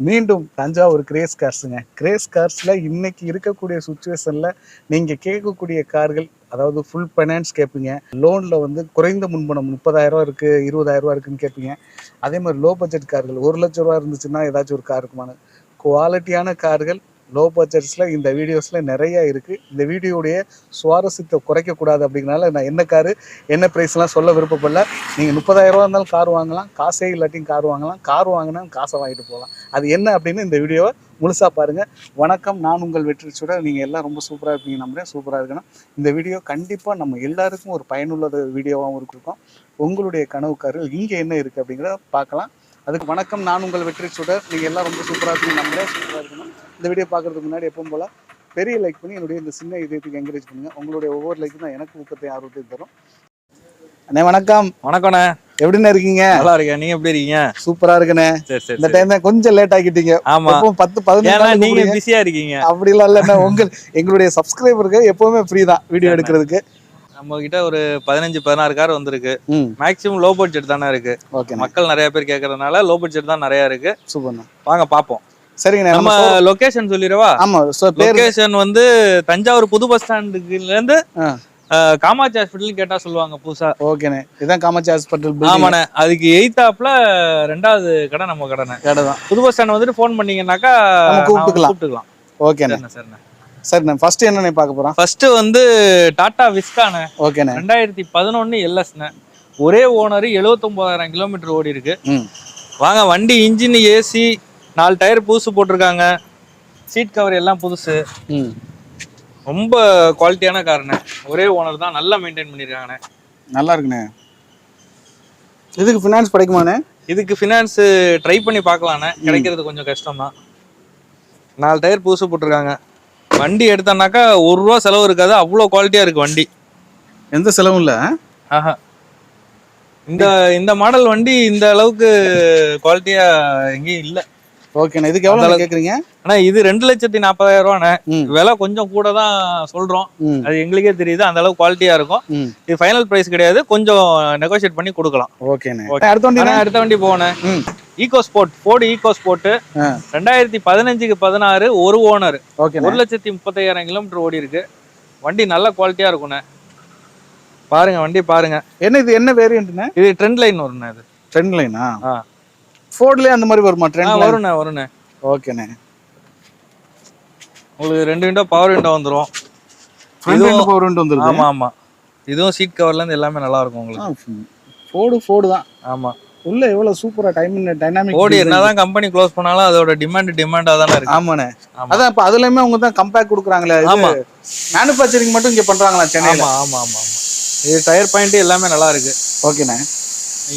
மீண்டும் Thanjavur grace கார்ஸுங்க. Grace கார்ஸில் இன்னைக்கு இருக்கக்கூடிய சுச்சுவேஷனில் நீங்கள் கேட்கக்கூடிய கார்கள், அதாவது ஃபுல் ஃபைனான்ஸ் கேட்பீங்க, லோனில் வந்து குறைந்த முன்பணம் 30,000 இருக்குது, 20,000 இருக்குன்னு கேட்பீங்க. அதே மாதிரி லோ பட்ஜெட் கார்கள் 1 லட்ச ரூபா இருந்துச்சுன்னா ஏதாச்சும் ஒரு கார் இருக்குமான குவாலிட்டியான கார்கள் லோ பட்ஜெட்ஸில் இந்த வீடியோஸில் நிறைய இருக்குது. இந்த வீடியோடைய சுவாரஸ்யத்தை குறைக்கக்கூடாது அப்படிங்கிறனால நான் என்ன காரு என்ன ப்ரைஸ்லாம் சொல்ல விருப்பப்படல. நீங்கள் 30,000 ரூபா இருந்தாலும் கார் வாங்கலாம், காசே இல்லாட்டியும் கார் வாங்கலாம், கார் வாங்கினா காசை வாங்கிட்டு போகலாம். அது என்ன அப்படின்னு இந்த வீடியோவை முழுசாக பாருங்கள். வணக்கம், நான் உங்கள் வெற்றி சுடர். நீங்கள் எல்லாம் ரொம்ப சூப்பராக இருப்பீங்க நம்புறேன். சூப்பராக இருக்கணும். இந்த வீடியோ கண்டிப்பாக நம்ம எல்லாருக்கும் ஒரு பயனுள்ள வீடியோவாகவும் இருக்கும். உங்களுடைய கனவு கார்கள் இங்கே என்ன இருக்குது அப்படிங்கிறத பார்க்கலாம். அதுக்கு வணக்கம், நான் உங்கள் வெற்றி சுடர். நீங்கள் எல்லாம் ரொம்ப சூப்பராக இருப்பீங்க நம்புறேன். சூப்பராக இருக்கணும். இந்த வீடியோ பார்க்குறதுக்கு முன்னாடி எப்பவும் போல் பெரிய லைக் பண்ணி என்னுடைய இந்த சின்ன இதயத்துக்கு என்கரேஜ் பண்ணுங்கள். உங்களுடைய ஒவ்வொரு லைக்கும் தான் எனக்கு ஊக்கத்தையும் ஆர்வத்தையும் தரும். அண்ணே வணக்கம். வணக்கண்ணே, எப்படின்னு இருக்கீங்க? நல்லா இருக்கேன். நீங்க எப்படி இருக்கீங்க? சூப்பரா இருக்குண்ணே. இந்த டைம் தான் கொஞ்சம் லேட் ஆகிட்டீங்க. ஆமா, 10-15 நீங்க பிஸியா இருக்கீங்க. அப்படிலாம் இல்ல, எங்களுடைய சப்ஸ்கிரைபருக்கு எப்பவுமே ஃப்ரீ தான் வீடியோ எடுக்கிறதுக்கு. நம்ம கிட்ட ஒரு 15-16 கார் வந்திருக்கு. மேக்ஸிமம் லோ பட்ஜெட் தானே இருக்கு. மக்கள் நிறைய பேர் கேட்கறதுனால லோ பட்ஜெட் தான் நிறைய இருக்கு. சூப்பர், வாங்க பாப்போம். சரிங்க, நம்ம லொகேஷன் சொல்லிடுவா? ஆமா, லொகேஷன் வந்து தஞ்சாவூர் புது பஸ் ஸ்டாண்டுல இருந்து காமாட்சி ஹாஸ்பிட்டல் கேட்டா சொல்லுவாங்க புதுசா. ஓகேண்ணே, இதான் காமாட்சி ஹாஸ்பிட்டல். ஆமாண்ணே, அதுக்கு எய்தாப்ல 2வது கடை நம்ம கடை தான். புது பஸ் ஸ்டாண்ட் வந்துட்டு போன் பண்ணீங்கன்னாக்கா கூப்பிட்டுக்கலாம். ஓகேண்ணே, சரிண்ணே. ஃபர்ஸ்ட் என்னண்ணே பார்க்க போறோம்? ஃபர்ஸ்ட் வந்து டாடா விஸ்காண்ணே. ஓகேண்ணே, 2011 எல்எஸ்ண்ணே. ஒரே ஓனர், 79,000 கிலோமீட்டர் ஓடி இருக்கு. வாங்க, வண்டி இன்ஜின், ஏசி, 4 டயர் புதுசு போட்டிருக்காங்க, சீட் கவர் எல்லாம் புதுசு. ரொம்ப குவாலிட்டியான காருண்ணே. ஒரே ஓனர் தான், நல்லா மெயின்டைன் பண்ணிருக்காங்கண்ணே. நல்லா இருக்குண்ணே. இதுக்கு ஃபினான்ஸ் கிடைக்குமாண்ணே? இதுக்கு ஃபினான்ஸ் ட்ரை பண்ணி பார்க்கலாண்ணே. கிடைக்கிறது கொஞ்சம் கஷ்டம் தான். 4 டயர் புதுசு போட்டிருக்காங்க. வண்டி எடுத்தோம்னாக்கா 1 ரூபா செலவு இருக்காது, அவ்வளோ குவாலிட்டியா இருக்கு வண்டி. எந்த செலவும் இல்லை. ஆஹா, இந்த மாடல் வண்டி இந்த அளவுக்கு குவாலிட்டியா எங்கேயும் இல்லை. ஓகேண்ணா, இதுக்கு எவ்வளவு கேக்குறீங்க? ஆனா இது 2,40,000 ரூபாண்ணே. விலை கொஞ்சம் கூட தான் சொல்றோம், அது எங்களுக்கே தெரியுது. அந்த அளவுக்கு குவாலிட்டியா இருக்கும். இது ஃபைனல் பிரைஸ் கிடையாது, கொஞ்சம் நெகோஷியேட் பண்ணி கொடுக்கலாம். ஓகேண்ணே. அடுத்த வண்டி போனேன். EcoSport, Ford EcoSport 2015-16 ஒரு ஓனர், 1,30,000 கிலோமீட்டர் ஓடி இருக்கு. வண்டி நல்ல குவாலிட்டியா இருக்குண்ணே. பாருங்க, வண்டி பாருங்க. என்ன வேரியன்ட்ண்ணே? இது ட்ரெண்ட் லைன் வரும்ண்ணே. இது ட்ரெண்ட் லைனா? ஃபோர்ட்லயே அந்த மாதிரி வருமா? ட்ரெண்ட் வரும்ண்ணே. ஓகேண்ணே. உங்களுக்கு 2 விண்டோ பவர் விண்டோ வந்துரும். இதுவும் பவர் விண்டோ வந்துருது. ஆமா, இதுவும் சீட் கவர்ல இருந்து எல்லாமே நல்லா இருக்கும் உங்களுக்கு. ஃபோர்டு தான். ஆமா, உள்ள எவ்வளவு சூப்பரா டைனாமிக். ஃபோர்டு என்னதான் கம்பெனி க்ளோஸ் பண்ணாலும் அதோட டிமாண்டா தானே இருக்கு. ஆமாண்ணே, அதான் இப்ப அதுலயுமே அவங்க தான் கம்பேக்ட் கொடுக்குறாங்களே. ஆமா, மேனுஃபேக்சரிங் மட்டும் இங்க பண்றாங்களா சென்னையில? ஆமா. இது டயர் பாயிண்ட் எல்லாமே நல்லா இருக்கு. ஓகேண்ணே.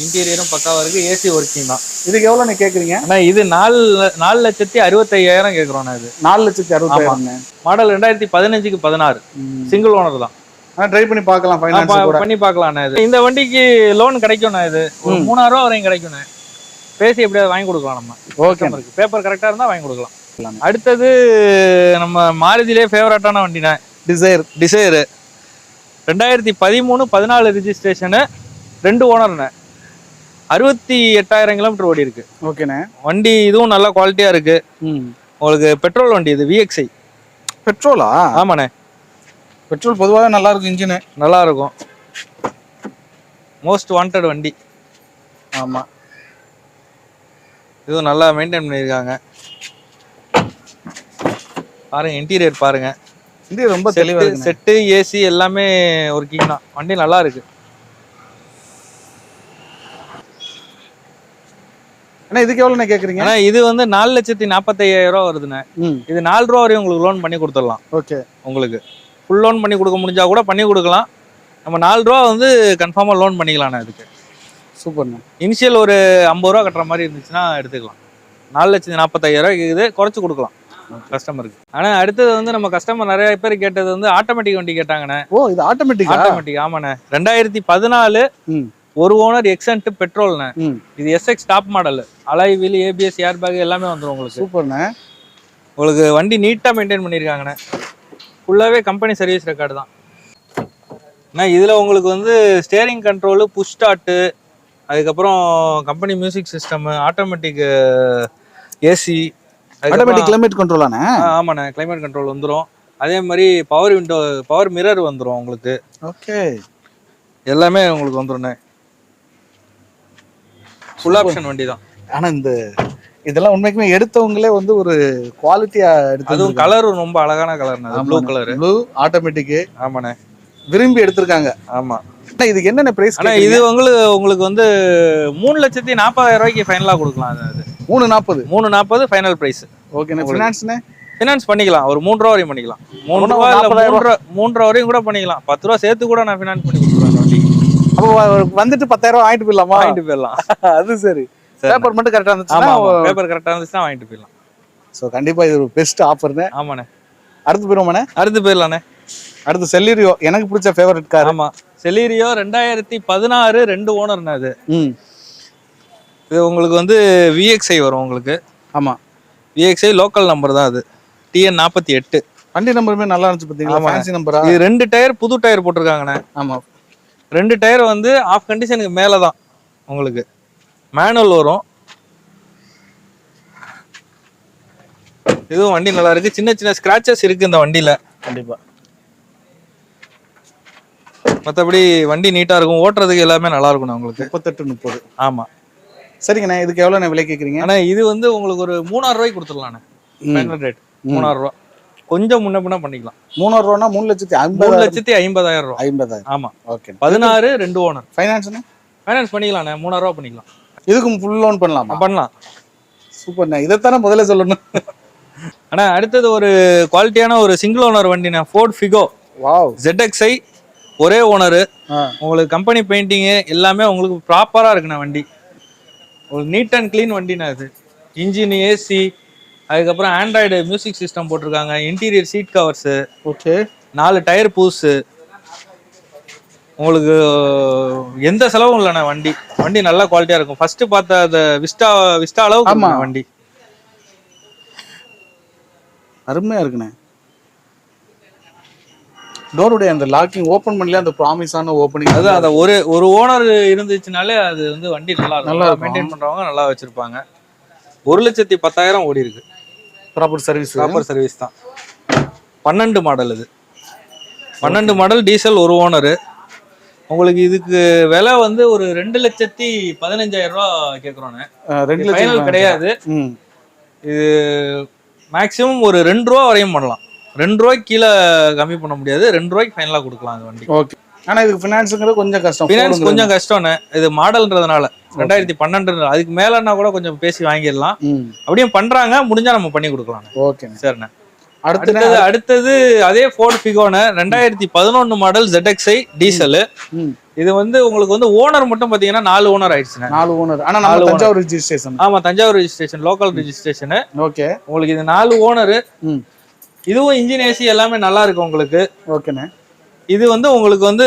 இன்டீரியரும் பக்காவா இருக்கு, ஏசி ஒர்க்கிங் தான். இதுக்கு எவ்வளவு நீ கேக்குறீங்க? ஆனா இது 4,65,000 கேக்குறோம். இது 4,60,000. மாடல் 2015-16 சிங்கிள் ஓனர் தான். ட்ரை பண்ணி பார்க்கலாம், பண்ணி பார்க்கலாண்ணே. இந்த வண்டிக்கு லோன் கிடைக்கும்ண்ணே. இது ஒரு 3,000 ரூபா வரையும் கிடைக்கும்ண்ணே. பேசி எப்படியாவது வாங்கி கொடுக்கலாம் நம்ம. ஓகே, பேப்பர் கரெக்டா இருந்தா வாங்கி கொடுக்கலாம். அடுத்தது நம்ம மாருதியிலே ஃபேவரட்டான வண்டிண்ணே, டிசைர் 2013-14 ரிஜிஸ்ட்ரேஷனு, 2 ஓனர்ண்ணே, 68,000 கிலோமீட்டர் ஓடி இருக்கு. ஓகேண்ணே. வண்டி இதுவும் நல்ல குவாலிட்டியா இருக்கு. உங்களுக்கு பெட்ரோல் வண்டி, இது VXI. பெட்ரோலா? ஆமாண்ணே, பெட்ரோல் பொதுவாக நல்லா இருக்கும். இன்ஜின் நல்லா இருக்கும். மோஸ்ட் வாண்டட் வண்டி. ஆமா, இதுவும் நல்லா மெயின்டைன் பண்ணியிருக்காங்க. பாருங்க, இன்டீரியர் பாருங்க. இன்டீரியர் ரொம்ப தெளிவா இருக்கு. செட்டு, ஏசி எல்லாமே ஒர்க்கிங் தான். வண்டி நல்லா இருக்கு. இதுக்கு எவ்வளவு கேக்குறீங்க? இது வந்து 4,45,000 ரூபா வருதுண்ணே. இது 4 ரூபா வரையும் உங்களுக்கு லோன் பண்ணி கொடுத்துடலாம். ஓகே, உங்களுக்கு ஃபுல் லோன் பண்ணி கொடுக்க முடிஞ்சா கூட பண்ணி கொடுக்கலாம். நம்ம 4 ரூபா வந்து கன்ஃபார்மா லோன் பண்ணிக்கலாண்ணே. அதுக்கு சூப்பர்ண்ணே. இனிஷியல் ஒரு 50 ரூபா கட்டுற மாதிரி இருந்துச்சுன்னா எடுத்துக்கலாம். 4,45,000 கேக்குது, குறைச்சு கொடுக்கலாம் கஸ்டமருக்கு. ஆனா அடுத்தது வந்து நம்ம கஸ்டமர் நிறைய பேர் கேட்டது வந்து ஆட்டோமேட்டிக் வண்டி கேட்டாங்கண்ணே. ஓ, இது ஆட்டோமேட்டிக்? ஆமாண்ணே. 2014 ஒரு ஓனர் எக்ஸன்ட் பெட்ரோல்ண்ணே. இது SX top model, alloy wheel, ABS, air bag எல்லாமே வந்துடும் உங்களுக்கு. சூப்பர்ண்ணே. உங்களுக்கு வண்டி நீட்டா மெயின்டைன் பண்ணியிருக்காங்கண்ணே. ஃபுல்லாவே கம்பெனி சர்வீஸ் ரெக்கார்டு தான். இதுல உங்களுக்கு வந்து ஸ்டேரிங் கண்ட்ரோலு, புஷ் ஸ்டார்ட்டு, அதுக்கப்புறம் company music system, automatic AC, automatic climate கண்ட்ரோலானே? ஆமாண்ணே, கிளைமேட் கண்ட்ரோல் வந்துடும். அதே மாதிரி பவர் விண்டோ, பவர் மிரர் வந்துடும் உங்களுக்கு. ஓகே, எல்லாமே உங்களுக்கு வந்துடும்ண்ணே. ஃபுல் ஆப்ஷன் வண்டி தான். ஆனா இந்த இதெல்லாம் உண்மைக்குமே எடுத்தவங்களே வந்து ஒரு குவாலிட்டியா எடுத்து, அதுவும் கலரும் ரொம்ப அழகான கலர்ண்ணே, ப்ளூ கலர். Blue automatic. ஆமாண்ணே, விரும்பி எடுத்திருக்காங்க. ஆமா. இதுக்கு என்னென்ன பிரைஸ்? ஆனா இது உங்களுக்கு வந்து 3,40,000 ரூபாய்க்கு ஃபைனலா கொடுக்கலாம். அது 340. 340 ஃபைனல் பிரைஸ். ஓகேண்ணே. ஃபினான்ஸ்ண்ணே? ஃபினான்ஸ் பண்ணிக்கலாம், ஒரு 3 ரூபா வரையும் பண்ணிக்கலாம். 3 ரூபா இல்ல 3.5 வரையும் கூட பண்ணிக்கலாம். 10 ரூபா சேர்த்து கூட நான் ஃபினான்ஸ் பண்ணி கொடுத்துருவேன் வண்டி. அப்போ வந்துட்டு 10,000 ரூபாய் வாங்கிட்டு போயிடலாமா? வாங்கிட்டு போயிடலாம். அது சரி. பேப்பர் மட்டும் கரெக்டா இருந்துச்சுன்னா? பேப்பர் கரெக்டா இருந்துச்சுன்னா வாங்கிட்டு போயிடலாம். ஸோ கண்டிப்பா இது ஒரு பெஸ்ட் ஆஃபர்ண்ணே. ஆமாண்ணே. அடுத்து போயிடுவோமாண்ணே? அடுத்து போயிடலாண்ணே. அடுத்து செலீரியோ, எனக்கு பிடிச்ச ஃபேவரட் கார். ஆமா, செலீரியோ 2016 2 ஓனர்ண்ணே. அது இது உங்களுக்கு வந்து VXI வரும் உங்களுக்கு. ஆமா, VXI லோக்கல் நம்பர் தான். அது TN 48. வண்டி நம்பருமே நல்லா இருந்துச்சு பாத்தீங்களா? ஃபேன்சி நம்பரா? இது 2 டயர் புது டயர் போட்டிருக்காங்கண்ணே. ஆமா, 2 டயர் வந்து ஆஃப் கண்டிஷனுக்கு மேல தான் உங்களுக்கு. மேனுவல் வரும். இதுவும் வண்டி நல்லா இருக்கு. சின்ன சின்ன ஸ்கிராச்சஸ் இருக்கு இந்த வண்டியில. கண்டிப்பா. மற்றபடி வண்டி நீட்டா இருக்கும், ஓட்டுறதுக்கு எல்லாமே நல்லா இருக்கும் உங்களுக்கு. 38-30. ஆமா. சரிங்கண்ணா, இதுக்கு எவ்வளோ விலை கேட்குறீங்க? ஆனா இது வந்து உங்களுக்கு ஒரு 3,000 ரூபாய்க்கு கொடுத்துடலாண்ணே. ஃபைனல் ரேட் 3,000 ரூபா. கொஞ்சம் முன்ன பின்ன பண்ணிக்கலாம். 3,000 ரூபானா 3,50,000. 3,50,000 ரூபா. 50,000. ஆமா. ஓகே. 16 2 ஓனர். ஃபைனான்ஸ்ண்ணே? ஃபைனான்ஸ் பண்ணிக்கலாண்ணே, 3,000 ரூபா பண்ணிக்கலாம். இதுக்கும் ஃபுல் லோன் பண்ணலாமா? பண்ணலாம். சூப்பர்ண்ணே, இதைத்தானே முதல்ல சொல்லணும். ஆனா அடுத்தது ஒரு குவாலிட்டியான ஒரு சிங்கிள் ஓனர் வண்டிண்ணே, ஃபோர்ட் ஃபிகோ. வாவ். ZXI ஒரே ஓனரு. உங்களுக்கு கம்பெனி பெயிண்டிங் எல்லாமே உங்களுக்கு ப்ராப்பரா இருக்குண்ணே வண்டி. ஒரு நீட் அண்ட் கிளீன் வண்டிண்ணே. அது இன்ஜின், ஏசி, அதுக்கப்புறம் ஆண்ட்ராய்டு மியூசிக் சிஸ்டம் போட்டிருக்காங்க, interior seat covers. Okay. 4 tyre புதுசு. உங்களுக்கு எந்த செலவும் இல்லைண்ணே. வண்டி நல்லா குவாலிட்டியா இருக்கும். ஃபர்ஸ்ட் பார்த்த அந்த விஸ்டா அளவுக்கு வண்டி அருமையா இருக்குண்ணே. டோருடைய அந்த லாக்கிங் ஓபன் பண்ணல, அந்த ப்ராமிஸான ஓப்பனிங். அது அந்த ஒரு ஓனர் இருந்துச்சுனாலே அது வந்து வண்டி நல்லா மெயின்டைன் பண்றவங்க நல்லா வச்சிருப்பாங்க. 1,10,000 ஓடி இருக்கு. ப்ராப்பர் சர்வீஸ் தான். 12 மாடல். இது 12 மாடல் டீசல், ஒரு ஓனரு. உங்களுக்கு இதுக்கு விலை வந்து ஒரு 2,15,000 ரூபா கேட்குறோண்ணே. 2 ஃபைனல் கிடையாது. இது மேக்ஸிமம் ஒரு 2 ரூபா வரையும் பண்ணலாம். 2 ரூபாய்க்கு கீழே கம்மி பண்ண முடியாது. 2 ரூபாய்க்கு ஃபைனலா கொடுக்கலாம் அந்த வண்டி. ஓகே. ஆனா இதுக்கு ஃபினான்ஸ்ங்கிறது கொஞ்சம் கஷ்டம். ஃபினான்ஸ் கொஞ்சம் கஷ்டம்ண்ணே. இது மாடல்ன்றதுனால 2012 அதுக்கு மேலன்னா கூட கொஞ்சம் பேசி வாங்கிடலாம். அப்படியும் பண்றாங்க, முடிஞ்சா நம்ம பண்ணி கொடுக்கலாம். ஓகே சரிண்ணே. அடுத்தது அதே ஃபோர்ட் ஃபிகோண்ணே, 2011 மாடல் ZXI டீசல். இது வந்து உங்களுக்கு வந்து ஓனர் மட்டும் பாத்தீங்கன்னா 4 ஓனர் ஆயிடுச்சுண்ணே. 4 ஓனர். ஆனா நம்ம தஞ்சாவூர் ரெஜிஸ்ட்ரேஷன். ஆமா, Thanjavur registration, local registration. Okay. உங்களுக்கு இது 4 ஓனர். இதுவும் இன்ஜின், ஏசி எல்லாமே நல்லா இருக்கு உங்களுக்கு. ஓகேண்ணே. இது வந்து உங்களுக்கு வந்து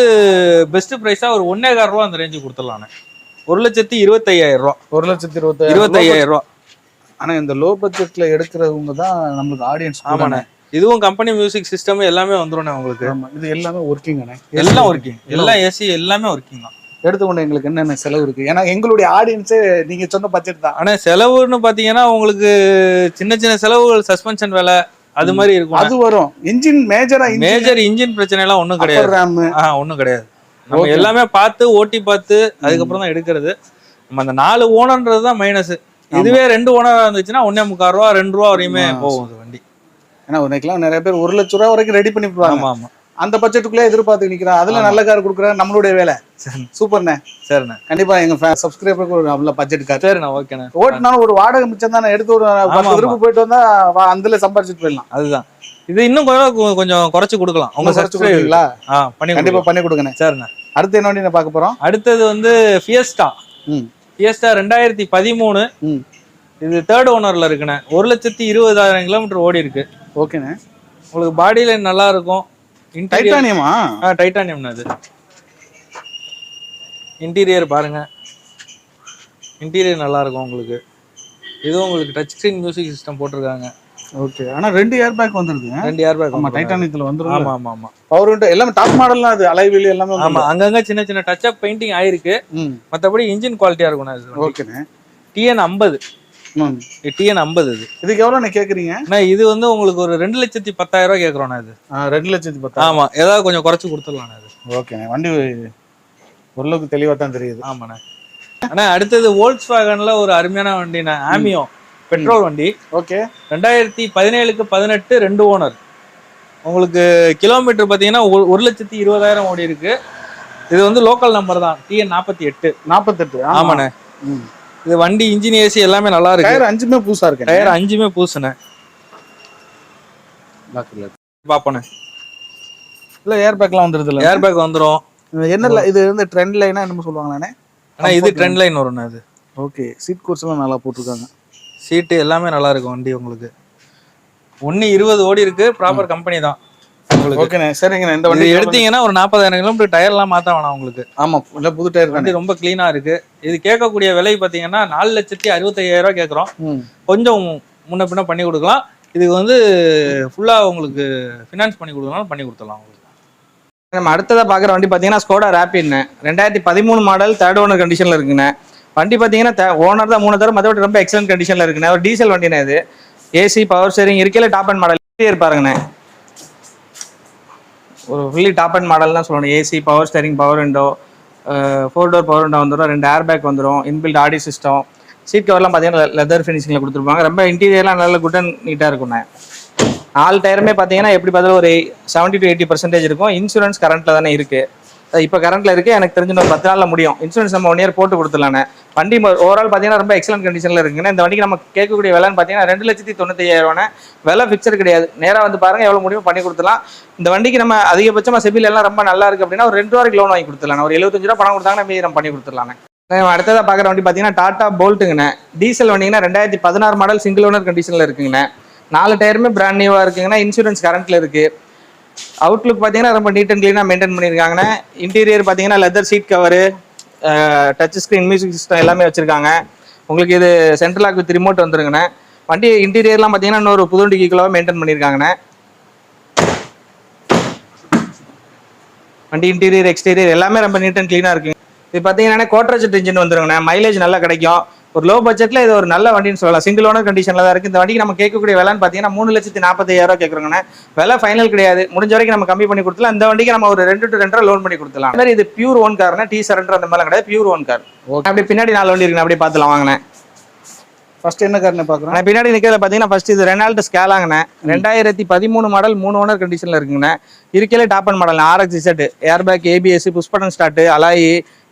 பெஸ்ட் பிரைஸா ஒரு 1,400 ரூபா அந்த ரேஞ்சுக்கு கொடுத்துடலாண்ணே. 1,25,000 ரூபா. 1,25,000 ரூபா. ஆனா இந்த லோ பட்ஜெட்ல எடுக்கிறவங்க தான் நம்மளுக்கு ஆடியன்ஸ். ஆமாண்ணே. இதுவும் கம்பெனி மியூசிக் சிஸ்டம் எல்லாமே வந்துடும் உங்களுக்கு. இது எல்லாமே ஒர்க்கிங். எல்லாம் ஒர்க்கிங், எல்லாம் ஏசி எல்லாமே ஒர்க்கிங் தான். எடுத்துக்கொண்டு எங்களுக்கு என்னென்ன செலவு இருக்கு? ஏன்னா எங்களுடைய ஆடியன்ஸே நீங்க சொன்ன பட்ஜெட் தான். ஆனா செலவுன்னு பாத்தீங்கன்னா உங்களுக்கு சின்ன சின்ன செலவுகள், சஸ்பென்ஷன் வேலை அது மாதிரி இருக்கும். அது வரும். இன்ஜின் மேஜர் இன்ஜின் பிரச்சனை எல்லாம் ஒண்ணும் கிடையாது. ஒண்ணும் கிடையாது. நம்ம எல்லாமே பார்த்து ஓட்டி பார்த்து அதுக்கப்புறம் தான் எடுக்கிறது. நம்ம அந்த 4 ஓனர்ன்றது தான் மைனஸ். இதுவே 2 ஓனரா இருந்துச்சுன்னா 1,400 ரூபா 2 ரூபா வரையுமே போகும் வண்டி. ஏன்னா உனக்குலாம் நிறைய பேர் 1,00,000 ரூபா வரைக்கும் ரெடி பண்ணி போவாங்க. ஆமா ஆமா. அந்த பட்ஜெட்டுக்குள்ளே எதிர்பார்த்து நிற்கிறான். அதுல நல்ல கார் கொடுக்குற நம்மளுடைய வேலை. சூப்பர்ண்ணே. சரிண்ணே. கண்டிப்பா எங்க சப்ஸ்கிரைபருக்கு ஒரு நல்ல பட்ஜெட் கார். சரிண்ணா. ஓகேண்ணே. ஓட்டினாலும் ஒரு வாடகை மிச்சம் தானே. எடுத்து ஒரு 10 திருப்பு போயிட்டு வந்தா அதுல சம்பாரிச்சுட்டு போயிடலாம். அதுதான். இது இன்னும் கொஞ்சம் குறைச்சு கொடுக்கலாம். உங்க சப்ஸ்கிரைபீங்களா? கண்டிப்பா பண்ணி கொடுங்கண்ணே. சரிண்ணே. அடுத்து என்ன வண்டி பார்க்க போறோம்? அடுத்தது வந்து ஃபியஸ்டா. 2013. இது 3rd ஓனர்ல இருக்குண்ணே. 1,20,000 கிலோமீட்டர் ஓடி இருக்கு. ஓகேண்ணே. உங்களுக்கு பாடி லைன் நல்லா இருக்கும். டைட்டானியமா? டைட்டானியம். அது இன்டீரியர் பாருங்க. இன்டீரியர் நல்லா இருக்கும் உங்களுக்கு. இது உங்களுக்கு டச் ஸ்கிரீன் மியூசிக் சிஸ்டம் போட்டிருக்காங்க. ஓகே. ஆனா 2 ஏர் பேக் வந்துருது. 2 ஏர் பேக். ஆமா, டைட்டானியத்துல வந்துரும். ஆமா ஆமா ஆமா. பவர் விண்டோ எல்லாமே டாப் மாடல்ல. அது அலாய் வீல் எல்லாமே. ஆமா, அங்கங்க சின்ன சின்ன டச் அப் பெயிண்டிங் ஆயிருக்கு. மத்தபடி இன்ஜின் குவாலிட்டியா இருக்கும். ஓகேண்ணே. TN 50. டிஎன் 50 இது. இதுக்கு எவ்வளோ கேட்குறீங்க? இது வந்து உங்களுக்கு ஒரு 2,10,000 கேட்குறோண்ணா இது. 2,10,000. ஆமா, ஏதாவது கொஞ்சம் குறைச்சு கொடுத்துடலாண்ணா இது. ஓகேண்ணே, வண்டி ஓரளவுக்கு தெளிவாக தான் தெரியுது. ஆமாண்ணே. ஆனால் அடுத்தது வோல்க்ஸ்வாகன்ல ஒரு அருமையான வண்டிண்ணே, ஆமியோ பெட்ரோல் வண்டி. ஓகே. 2017க்கு 18 2 ஓனர். உங்களுக்கு கிலோமீட்டர் பார்த்தீங்கன்னா 1,20,000 ஓடி இருக்கு. இது வந்து லோக்கல் நம்பர் தான், டிஎன் 48. ஆமாண்ணே. இது வண்டி இன்ஜின் ஏசி எல்லாமே நல்லா இருக்கு. டயர் 5மே புதுசா இருக்கு. டயர் 5மே புதுசுண்ணே. பாப்பண்ணே. இல்ல ஏர் பேக்லாம் வந்துருது. இல்ல ஏர் பேக் வந்துரும். என்ன இது வந்து ட்ரெண்ட் லைனா என்னமோ சொல்லுவாங்களானே? ஆனா இது ட்ரெண்ட் லைன் வரும்ண்ணே இது. ஓகே. சீட் கோர்ஸ் எல்லாம் நல்லா போட்டுருக்காங்க. சீட்டு எல்லாமே நல்லா இருக்கும் வண்டி. உங்களுக்கு 1,20 ஓடி இருக்கு. ப்ராப்பர் கம்பெனி தான். ஓகேண்ணே, சரிங்கண்ணே. இந்த வண்டி எடுத்தீங்கன்னா ஒரு 40,000 கிலோமீட்டர் டயர்லாம் மாத்த வேணாம் உங்களுக்கு. ஆமா, இல்ல புது டயர் தான். வண்டி ரொம்ப கிளீனா இருக்கு. இது கேட்கக்கூடிய விலை பாத்தீங்கன்னா 4,65,000 கேட்குறோம். கொஞ்சம் முன்ன பின்ன பண்ணி கொடுக்கலாம். இதுக்கு வந்து ஃபுல்லா உங்களுக்கு ஃபினான்ஸ் பண்ணி கொடுக்கலாம், பண்ணி கொடுத்துடலாம் உங்களுக்கு. நம்ம அடுத்ததாக பார்க்குற வண்டி பார்த்தீங்கன்னா ஸ்கோடா ரேபிட்ண்ணே. 2013 மாடல், 3rd ஓனர் கண்டிஷனில் இருக்குண்ணே. வண்டி பார்த்தீங்கன்னா ஓனர் தான் 3 தடவை, மற்றபடி ரொம்ப எக்ஸலன்ட் கண்டிஷனில் இருக்குண்ணே. ஒரு டீசல் வண்டிண்ணே. இது ஏசி பவர் ஸ்டீரிங் இருக்கையில டாப் அண்ட் மாடல் இருப்பாருங்கண்ணே. ஒரு ஃபுல்லி டாப் அண்ட் மாடல் தான் சொல்லணும். AC power steering, power window, 4 door power window வந்துடும், 2 ஏர் பேக் வந்துடும், இன்பில்ட் ஆடியோ சிஸ்டம், சீட் கவர்லாம் பார்த்தீங்கன்னா லெதர் ஃபினிஷிங்கில் கொடுத்துருப்பாங்க. ரொம்ப இன்டீரியர்லாம் நல்ல குட் அண்ட் நீட்டாக இருக்குண்ணே. 4 டயருமே பார்த்தீங்கன்னா எப்படி பார்த்தாலும் ஒரு 70 to 80% இருக்கும். இன்சூரன்ஸ் கரண்ட்டில் தானே இருக்குது. இப்போ கரண்ட்டில் இருக்குது. எனக்கு தெரிஞ்சு ஒரு 10 நாளில் முடியும். இன்சூரன்ஸ் நம்ம 1 இயர் போட்டு கொடுத்துடலாண்ணே. வண்டி ஓவரால் பார்த்தீங்கன்னா ரொம்ப எக்ஸலன்ட் கண்டிஷனில் இருக்குங்க. இந்த வண்டிக்கு நம்ம கேட்கக்கூடிய விலைன்னு பார்த்தீங்கன்னா 2,95,000. விலை ஃபிக்ஸர் கிடையாது. நேராக வந்து பாருங்கள், எவ்வளோ முடியுமோ பண்ணி கொடுத்துலாம். இந்த வண்டிக்கு நம்ம அதிகபட்சமாக சிபில் எல்லாம் ரொம்ப நல்லா இருக்குது அப்படின்னா ஒரு 2 ரூபாய்க்கு லோன் வாங்கி கொடுத்துடலாம். ஒரு 75 ரூபா பணம் கொடுத்தாங்கன்னா மீதி நம்ம பண்ணி கொடுத்துடலாண்ணே. அடுத்ததாக பார்க்குற வண்டி பார்த்தீங்கன்னா டாடா போல்ட்டுங்கண்ணே. டீசல் வண்டிங்கன்னா 2016 மாடல், சிங்கிள் ஓனர் கண்டிஷனில் இருக்குங்கண்ணே. 4 டயருமே பிராண்ட் நியூவாக இருக்குங்கண்ணா. இன்சூரன்ஸ் கரண்ட்டில் இருக்குது. அவுட்லுக் பார்த்தீங்கன்னா ரொம்ப நீட் அண்ட் க்ளீனாக மெயின்டைன் பண்ணியிருக்காங்கண்ணே. இன்டீரியர் பார்த்தீங்கன்னா leather seat cover, touch screen, music system எல்லாமே வச்சுருக்காங்க. உங்களுக்கு இது சென்ட்ரல் லாக் வித் ரிமோட் வந்துருங்கண்ணே. வண்டி இன்டீரியர்லாம் பார்த்தீங்கன்னா இன்னொரு புது வண்டிக்கு கிலோவாக மெயின்டைன் பண்ணியிருக்காங்கண்ணே. வண்டி இன்டீரியர் எக்ஸ்டீரியர் எல்லாமே ரொம்ப நீட் அண்ட் க்ளீனாக இருக்குங்க. இது பார்த்தீங்கன்னா கோட்ரஜெட் இன்ஜின் வந்துருங்கண்ணே. மைலேஜ் நல்லா கிடைக்கும். ஒரு லோ பட்ஜெட்டில் இது ஒரு நல்ல வண்டின்னு சொல்லலாம். சிங்கிள் ஓனர் கண்டிஷனில் தான் இருக்குது. இந்த வண்டிக்கு நம்ம கேட்கக்கூடிய விலைன்னு பார்த்தீங்கன்னா 3,45,000 கேட்குறோங்கண்ணே. விலை ஃபைனல் கிடையாது. முடிஞ்ச வரைக்கும் நம்ம கம்மி பண்ணி கொடுத்துலாம். இந்த வண்டிக்கு நம்ம ஒரு 2 to 2.5 லோன் பண்ணி கொடுத்துலாம். அந்த மாதிரி இது pure own Karnaugh, T surrender அந்த மாதிரிலாம் கிடையாது. Pure own car. அப்படி பின்னாடி 4 வண்டி இருக்குண்ணே. அப்படியே பார்த்துலாம் வாங்கினேன். ஃபர்ஸ்ட் என்ன கார்னு பார்க்குறேன். பின்னாடி நிற்கிறத பார்த்தீங்கன்னா ஃபர்ஸ்ட் இது ரெனால்ட் ஸ்கேலாங்கண்ணே. 2013 மாடல், 3 ஓனர் கண்டிஷனில் இருக்குங்கண்ணே. இருக்கையிலே top and model, RX set, air bag, ABS, push button start, alloy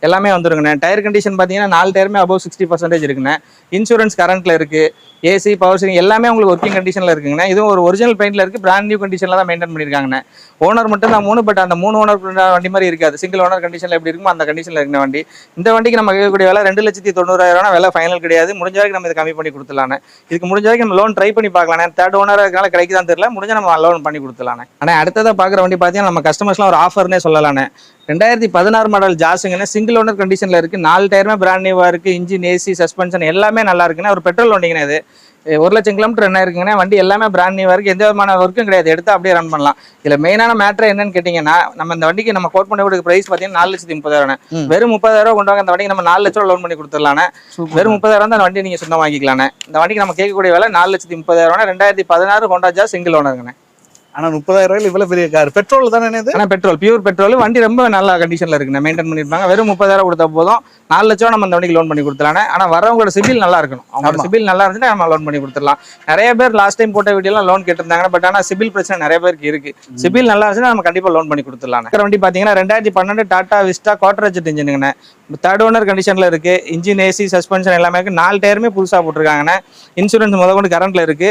எல்லாமே வந்துருங்கண்ணே. டயர் கண்டிஷன் பார்த்தீங்கன்னா 4 டயருமே அபவ் 60% இருக்குண்ணே. இன்சூரன்ஸ் கரண்ட்டில் இருக்குது. ஏசி பவர் ஸ்டீரிங் எல்லாமே உங்களுக்கு ஒர்க்கிங் கண்டிஷனில் இருக்குங்கண்ணே. இதுவும் ஒரு ஒரிஜினல் பெயிண்டில் இருக்குது. பிராண்ட் நியூ கண்டிஷனில் தான் மெயின்டைன் பண்ணியிருக்காங்கண்ணே. ஓனர் மட்டும் தான் 3, பட் அந்த 3 ஓனர் வண்டி மாதிரி இருக்காது. சிங்கிள் ஓனர் கண்டிஷனில் எப்படி இருக்குமோ அந்த கண்டிஷனில் இருக்குண்ணே வண்டி. இந்த வண்டிக்கு நம்ம கேட்கக்கூடிய விலை 2,90,000. விலை ஃபைனல் கிடையாது. முடிஞ்ச வரைக்கும் நம்ம இதை கம்மி பண்ணி கொடுத்துலாண்ணே. இதுக்கு முடிஞ்ச வரைக்கும் நம்ம லோன் ட்ரை பண்ணி பார்க்கலாண்ணே. 3rd ஓனர் இருக்கனால கிடைக்குதான் தெரியல. முடிஞ்சா நம்ம லோன் பண்ணி கொடுத்துலாண்ணே. ஆனால் அடுத்ததாக பார்க்குற வண்டி பார்த்தீங்கன்னா நம்ம கஸ்டமர்ஸ்லாம் ஒரு ஆஃபர்னே சொல்லலாண்ணே. 2016 மாடல் ஜாஸுங்கண்ணே. சிங்கிள் ஓனர் கண்டிஷனில் இருக்குது. 4 டயருமே பிராண்ட் நியூவாக இருக்குது. இன்ஜின், ஏசி, சஸ்பென்ஷன் எல்லாமே நல்லா இருக்குண்ணே. ஒரு பெட்ரோல் வண்டிங்கண்ணே. இது 1,00,000 கிலோமீட்டர் என்ன இருக்குங்கண்ணே. வண்டி எல்லாமே பிராண்ட் நியூவாக இருக்குது. எந்த விதமான ஒர்க்கும் கிடையாது. எடுத்து அப்படியே ரன் பண்ணலாம். இதில் மெயினான மேட்ரு என்னன்னு கேட்டிங்கன்னா, நம்ம இந்த வண்டிக்கு நம்ம கோட் பண்ண கொடுக்க ப்ரைஸ் பார்த்தீங்கன்னா 4,30,000. வெறும் 30,000 கொண்டு வாங்க. இந்த வண்டிக்கு நம்ம 4 லட்ச ரூபா லோன் பண்ணி கொடுத்துடலாண்ணே. வெறும் 30,000 தான் அந்த வண்டி நீங்கள் சொந்தம் வாங்கிக்கலாண்ணே. இந்த வண்டிக்கு நம்ம கேட்கக்கூடிய விலை 4,30,000. 2016 ஹோண்டா ஜாஸ் சிங்கிள் ஓனருங்கண்ணே. ஆனா 30,000 இவ்வளவு பெரிய கார். பெட்ரோல் தானே இது? ஆனா பெட்ரோல், பியூர் பெட்ரோல். வண்டி ரொம்ப நல்ல கண்டிஷன்ல இருக்குண்ணே. மெயின்டைன் பண்ணிருப்பாங்க. வெறும் 30,000 கொடுத்தா போதும். 4 லட்சம் நம்ம அந்த வண்டிக்கு லோன் பண்ணி கொடுத்துலானே. ஆனா வரவங்களோட சிபில் நல்லா இருக்கணும். அவங்களோட சிபில் நல்லா இருந்துச்சுன்னா நம்ம லோன் பண்ணி கொடுத்துடலாம். நிறைய பேர் லாஸ்ட் டைம் போட்ட வீடியோலாம் லோன் கேட்டிருந்தாங்க. பட் ஆனா சிபில் பிரச்சனை நிறைய பேருக்கு இருக்கு. சிபில் நல்லா இருந்துச்சுன்னா நம்ம கண்டிப்பா லோன் பண்ணி கொடுத்துடலாம். வண்டி பாத்தீங்கன்னா 2012 டாடா விஸ்டா கோட்ரஜெட் இன்ஜினுங்கண்ணே. 3rd ஓனர் கண்டிஷன்ல இருக்கு. இன்ஜின், ஏசி, சஸ்பென்ஷன் எல்லாமே இருக்கு. 4 டயருமே புதுசா போட்டிருக்காங்கண்ணே. இன்சூரன்ஸ் முதற்கொண்டு கரண்ட்ல இருக்கு.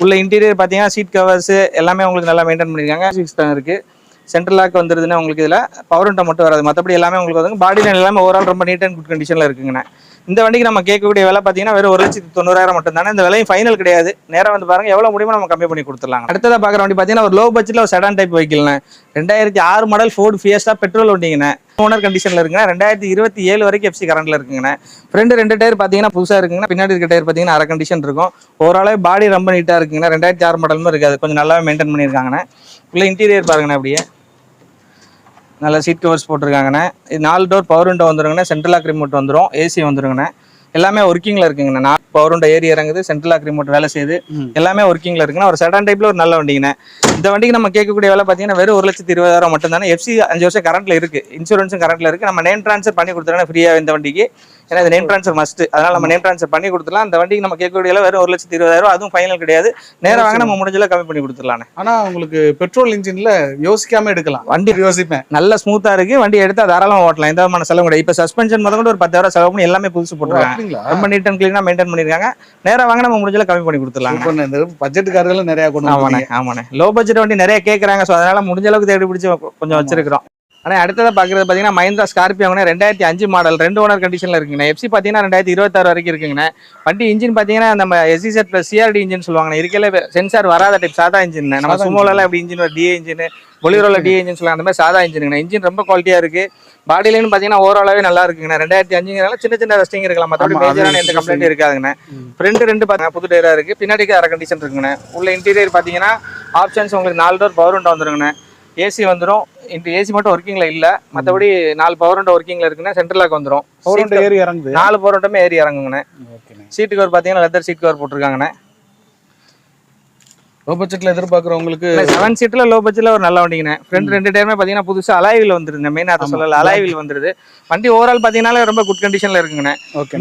உள்ள இன்டீரியர் பார்த்தீங்கன்னா சீட் கவர்ஸ் எல்லாமே உங்களுக்கு நல்லா மெயின்டைன் பண்ணியிருக்காங்க. சிஸ்டம் இருக்குது. சென்ட்ரல் லாக் வந்துருதுன்னா உங்களுக்கு இதில் பவர் விண்டோ மட்டும் வராது. மற்றபடி எல்லாமே உங்களுக்கு வந்து பாடி லைன் எல்லாமே ஓவரால் ரொம்ப நீட் அண்ட் குட் கண்டிஷனில் இருக்குங்கண்ணே. இந்த வண்டிக்கு நம்ம கேட்கக்கூடிய விலை பார்த்தீங்கன்னா வெறும் 1,90,000 மட்டும் தானே. இந்த விலையும் ஃபைனல் கிடையாது. நேராக வந்து பாருங்கள், எவ்வளோ முடியுமோ நம்ம கம்மி பண்ணி கொடுத்துடலாம். அடுத்ததாக பார்க்குற வண்டி பார்த்தீங்கன்னா ஒரு லோ பட்ஜெட்டில் ஒரு செடான் டைப் வெஹிக்கிள்ண்ணே. 2006 மாடல் ஃபோர்டு ஃபியஸ்டா பெட்ரோல் வண்டிங்கண்ணே. ஓனர் கண்டிஷனில் இருக்குங்க. 2027 வரைக்கும் எஃப்சி கரண்ட்டில் இருக்குங்கண்ணே. ஃப்ரெண்டு 2 டயர் பார்த்தீங்கன்னா புதுசாக இருக்குங்கண்ணா. பின்னாடி இருக்க டயர் பார்த்தீங்கன்னா அரை கண்டிஷன் இருக்கும். ஓவராலே பாடி ரொம்ப நீட்டாக இருக்குங்கண்ணா. 2006 மாடலுமே இருக்காது. கொஞ்சம் நல்லாவே மெயின்டைன் பண்ணியிருக்காங்கண்ணே. உள்ள இன்டீரியர் பாருங்கண்ணே. அப்படியே நல்லா சீட் கவர்ஸ் போட்டிருக்காங்கண்ணே. இது 4 டோர் பவர் விண்டோ வந்துருங்கண்ணே. சென்ட்ரல் லாக் ரிமோட் வந்துடும். ஏசி வந்துருங்கண்ணே. எல்லாமே ஒர்க்கிங்ல இருக்குங்கண்ணா. 4 பவர் விண்டோ ஏறி இறங்குது, சென்ட்ரல் லாக் ரிமோட் வேலை செய்யுது, எல்லாமே ஒர்க்கிங்ல இருக்குண்ணா. ஒரு செடான் டைப்ல ஒரு நல்ல வண்டிங்கண்ணா. இந்த வண்டிக்கு நம்ம கேட்கக்கூடிய வேலை பார்த்தீங்கன்னா வெறும் 1,20,000 மட்டும் தானே. FC 5 வருஷம் கரண்ட்ல இருக்கு, இன்சூரன்ஸும் கரண்ட்ல இருக்கு. நம்ம நேம் ட்ரான்ஸ்ஃபர் பண்ணி கொடுத்துருவோம் ஃப்ரீயா இந்த வண்டிக்கு. ஏன்னா இது நேம் ட்ரான்ஸ்ஃபர் மஸ்ட், அதனால நம்ம நேம் ட்ரான்ஸ்ஃபர் பண்ணி கொடுத்துலாம். அந்த வண்டிக்கு நம்ம கேட்கக்கூடிய வேலை வெறும் 1,20,000, அதுவும் ஃபைனல் கிடையாது. நேரம் வாங்க நம்ம முடிஞ்சளவு கம்மி பண்ணி கொடுத்துடலாம். ஆனா உங்களுக்கு பெட்ரோல் இன்ஜின்ல யோசிக்காம எடுக்கலாம். வண்டி யோசிப்பேன், நல்ல ஸ்மூத்தா இருக்கு, வண்டி எடுத்தா தாராளமா ஓட்டலாம், எந்த விதமான செலவு கிடையாது. இப்ப சஸ்பென்ஷன் முதல் கூட ஒரு 10,000 செலவு பண்ணி எல்லாமே புதுசு போட்டுருக்காங்க. ரொம்ப நீட் அண்ட் கிளீனா மெயின்டைன் பண்ணிருக்காங்க. நேரம் வாங்க நம்ம முடிஞ்சளவு கம்மி பண்ணி கொடுத்துடலாம். இந்த பட்ஜெட் கார்கள் நிறைய கொண்டு ஆமாண்ணே ஆமாண்ணே. லோ பட்ஜெட் வண்டி நிறைய கேட்கறாங்க, ஸோ அதனால முடிஞ்ச அளவுக்கு தேடி பிடிச்சி கொஞ்சம் வச்சிருக்கிறோம். ஆனால் அடுத்ததாக பார்க்குறது பார்த்தீங்கன்னா மஹிந்திரா ஸ்கார்பியோ 2005 மாடல் 2 ஓனர் கண்டிஷனில் இருக்குங்கண்ணா. FC பார்த்தீங்கன்னா 2026 வரைக்கும் இருக்குங்கண்ணா. வண்டி இன்ஜின் பார்த்தீங்கன்னா நம்ம SEZ + CRD இன்ஜின் சொல்லுவாங்கண்ணா. இருக்கல சென்சார் வராத டைப் சாதா இன்ஜின். நம்ம சுமோலாம் எப்படி இன்ஜின் DA இன்ஜின், பொலிரோல DA இன்ஜின் சொல்லுவாங்க, அந்த மாதிரி சாதா இன்ஜினுங்கண்ணா. இன்ஜின் ரொம்ப குவாலிட்டியாக இருக்கு. பாடியிலேன்னு பார்த்தீங்கன்னா ஓவராலாவே நல்லா இருக்குங்கண்ணா. 2005 சின்ன சின்ன ரெஸ்டிங் இருக்கலாம், மற்றபடி மேஜரான எந்த கம்ப்ளைண்ட் இருக்காதுங்கண்ணா. ஃப்ரண்ட் 2 பார்த்தீங்கன்னா புது டயரா இருக்கு, பின்னாடிக்கு அரை கண்டிஷன் இருக்குங்கண்ணா. உள்ள இன்டீரியர் பார்த்தீங்கன்னா ஆப்ஷன்ஸ் உங்களுக்கு 4 டோர் பவர் விண்டோ வந்துருங்கண்ணா. ஏசி வந்துடும். ஏசி மட்டும் ஒர்க்கிங்ல இல்ல, மற்றபடி 4 பவர் விண்டோ ஒர்க்கிங்ல இருக்குன்னா. சென்ட்ரல் லாக் வந்துடும். 4 ஏறி இறங்குது, 4 பவர் விண்டோமே ஏறி இறங்குங்கண்ணே. சீட் கவர் பார்த்தீங்கன்னா லெதர் சீட் கவர் போட்டிருக்காங்கண்ணே. லோ பட்ஜெட்ல எதிர்பார்க்குறவங்களுக்கு 7 சீட்ல லோ பட்ஜெட்ல ஒரு நல்ல வண்டிங்கண்ணே. ஃப்ரண்ட் 2 டயருமே பார்த்தீங்கன்னா புதுசா அலாய்வில் வந்துருது. மெயினாக அதை சொல்லல, அலாய்வில் வந்துருது. வண்டி ஓவரால் பார்த்தீங்கன்னா ரொம்ப குட் கண்டிஷன்ல இருக்குங்கண்ணே.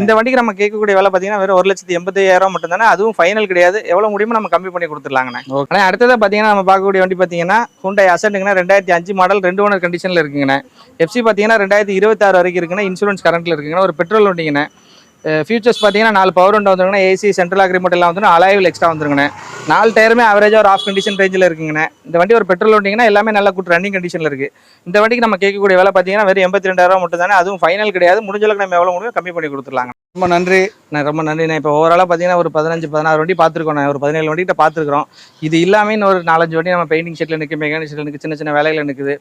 இந்த வண்டிக்கு நம்ம கேட்கக்கூடிய வேலை பார்த்தீங்கன்னா வெறும் 1,80,000 மட்டும் தானே, அதுவும் ஃபைனல் கிடையாது. எவ்வளவு முடியுமோ நம்ம கம்மி பண்ணி கொடுத்துடலாங்கண்ணே. ஆனால் அடுத்ததாக பார்த்தீங்கன்னா நம்ம பார்க்கக்கூடிய வண்டி பார்த்தீங்கன்னா Hyundai Ascentங்கண்ணா. 2005 மாடல் 2 ஓனர் கண்டிஷன்ல இருக்குங்கண்ணே. FC பார்த்தீங்கன்னா 2026 வரைக்கும் இருக்குன்னா. இன்சூரன்ஸ் கரண்ட்ல இருக்குங்கண்ணா. ஒரு பெட்ரோல் வண்டிங்கண்ணே. ஃபியூச்சர்ஸ் பார்த்தீங்கன்னா 4 பவர் விண்டோ வந்துருங்கண்ணா. ஏசி சென்ட்ரல் லாக் ரிமோட் எல்லாம் வந்துடும். அலாய்வில் எக்ஸ்ட்ரா வந்துருங்கண்ணே. 4 டயருமே ஆவரேஜாக ஒரு ஆஃப் கண்டிஷன் ரேஞ்சில் இருக்குங்கண்ணே. இந்த வண்டி ஒரு பெட்ரோல் வண்டிங்கன்னா எல்லாமே நல்ல குட் ரன்னிங் கண்டிஷனில் இருக்குது. இந்த வண்டிக்கு நம்ம கேட்கக்கூடிய வேலை பார்த்தீங்கன்னா வெறும் 82,000 மட்டும் தானே, அதுவும் ஃபைனல் கிடையாது. முடிஞ்சளவுக்கு நம்ம எவ்வளோ முடியும் கம்மி பண்ணி கொடுத்துடலாங்க. ரொம்ப நன்றி. ரொம்ப நன்றிண்ணே. இப்போ ஓவராலாக பார்த்தீங்கன்னா ஒரு 15-16 வண்டி பார்த்துருக்கோம். ஒரு 17 வண்டிகிட்ட பார்த்துருக்கோம். இது இல்லாமல் ஒரு 4-5 வண்டி நம்ம பெயிண்டிங் ஷெட்டில் நிற்கும், மெக்கானிக் ஷெட்டில் நிற்கும், சின்ன சின்ன வேலைகள் நிற்குது.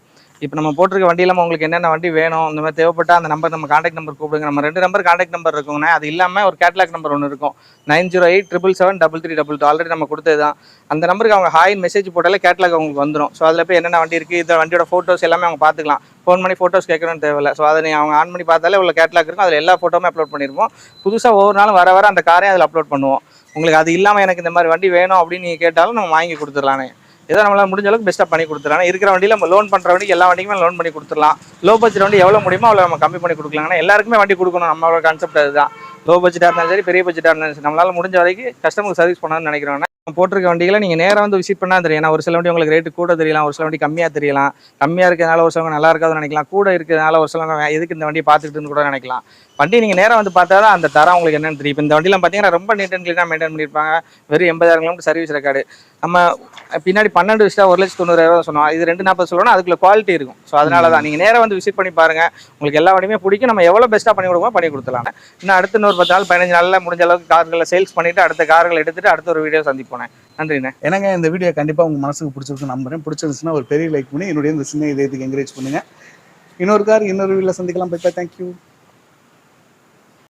இப்போ நம்ம போட்டிருக்க வண்டி இல்லாமல் உங்களுக்கு என்னென்ன வண்டி வேணும், இந்த மாதிரி தேவைப்பட்டா அந்த நம்பர் நம்ம காண்டாக்ட் நம்பர் கூப்பிடுங்க. நம்ம 2 நம்பர் காண்டாக்ட் நம்பர் இருக்குங்கண்ணே. அது இல்லாமல் ஒரு கேட்லாக் நம்பர் ஒன்று இருக்கும், 9087773322. ஆல்ரெடி நம்ம கொடுத்தது தான். அந்த நம்பருக்கு அவங்க ஹாய் மெசேஜ் போட்டாலே கேட்லாக் அவங்களுக்கு வந்துடும். ஸோ அதில் போய் என்னென்ன வண்டி இருக்குது, இந்த வண்டியோட ஃபோட்டோஸ் எல்லாமே அவங்க பார்த்துக்கலாம். ஃபோன் பண்ணி ஃபோட்டோஸ் கேட்கணும்னு தேவையில்லை. ஸோ அதை அவங்க ஆன் பண்ணி பார்த்தாலே உள்ள கேட்லாக் இருக்கும். அதில் எல்லா ஃபோட்டோமே அப்லோட் பண்ணியிருப்போம். புதுசாக ஒவ்வொரு நாளும் வர அந்த காரையும் அதில் அப்லோட் பண்ணுவோம். உங்களுக்கு அது இல்லாமல் எனக்கு இந்த மாதிரி வண்டி வேணும் அப்படின்னு நீங்கள் கேட்டாலும் நம்ம வாங்கி கொடுத்துடலானே. ஏதோ நம்மளால் முடிஞ்ச அளவுக்கு பெஸ்ட்டாக பண்ணி கொடுத்துடலாம். இருக்கிற வண்டியில் நம்ம லோன் பண்ணுற வண்டிக்கு எல்லா வண்டிக்குமே லோன் பண்ணி கொடுத்துடலாம். லோ பட்ஜெட் வண்டி எவ்வளோ முடியுமோ அவ்வளோ நம்ம கம்மி பண்ணி கொடுக்கலாங்கன்னா எல்லாருக்குமே வண்டி கொடுக்கணும். நம்மளோட கான்செப்ட் அதுதான். லோ பட்ஜெட்டாக இருந்தாலும் சரி, பெரிய பட்ஜெட்டாக இருந்தாலும் சரி, நம்மளால் முடிஞ்ச வரைக்கும் கஸ்டமருக்கு சர்வீஸ் பண்ணணும்னு நினைக்கிறோம். போட்டிருக்க வண்டிகளை நீங்கள் நேராக வந்து விசிட் பண்ணால் தெரியும். ஏன்னா ஒரு சில வண்டி உங்களுக்கு ரேட்டு கூட தெரியலாம், ஒரு சில வண்டி கம்மியாக தெரியலாம். கம்மியாக இருக்கிறதுனால ஒரு சிலவங்க நல்லா இருக்காதுன்னு நினைக்கலாம், கூட இருக்கிறதுனால ஒரு சிலவங்க எதுக்கு இந்த வண்டியை பார்த்துக்கிட்டுன்னு கூட நினைக்கலாம். வண்டி நீங்கள் நேராக வந்து பார்த்தா தான் அந்த தரம் உங்களுக்கு என்னன்னு தெரியும். இப்போ இந்த வண்டியெலாம் பார்த்தீங்கன்னா ரொம்ப நீட் அண்ட் கிளீனாக மெயின்டைன் பண்ணியிருப்பாங்க. வெறும் 80,000 கிலோமீட்டர் சர்வீஸ் ரெக்கார்டு. நம்ம பின்னாடி 12 விஷயம் 1,90,000 சொன்னோம். இது 240 சொல்லணும், அதுக்குள்ள குவாலிட்டி இருக்கும். ஸோ அதனால தான் நீங்கள் நேராக வந்து விசிட் பண்ணி பாருங்கள். உங்களுக்கு எல்லா வண்டியுமே பிடிக்கும். நம்ம எவ்வளோ பெஸ்ட்டாக பண்ணி கொடுக்கணும் பண்ணி கொடுத்துலாம். இன்னும் அடுத்த இன்னொரு 10 நாள் 15 நாளில் முடிஞ்ச அளவுக்கு கார்களை சேல்ஸ் பண்ணிவிட்டு அடுத்த கார்களை எடுத்துகிட்டு அடுத்த ஒரு வீடியோ சந்திப்போனேன். நன்றிண்ணே. எனக்கு இந்த வீடியோ கண்டிப்பாக உங்கள் மனசுக்கு பிடிச்சிருக்கு நம்புறேன். பிடிச்சிருந்துச்சுன்னா ஒரு பெரிய லைக் பண்ணி என்னுடைய இந்த சின்ன இதயத்துக்கு என்கரேஜ் பண்ணுங்கள். இன்னொரு கார் இன்னொரு வீடியோவில் சந்திக்கலாம். Bye bye. தேங்க்யூ.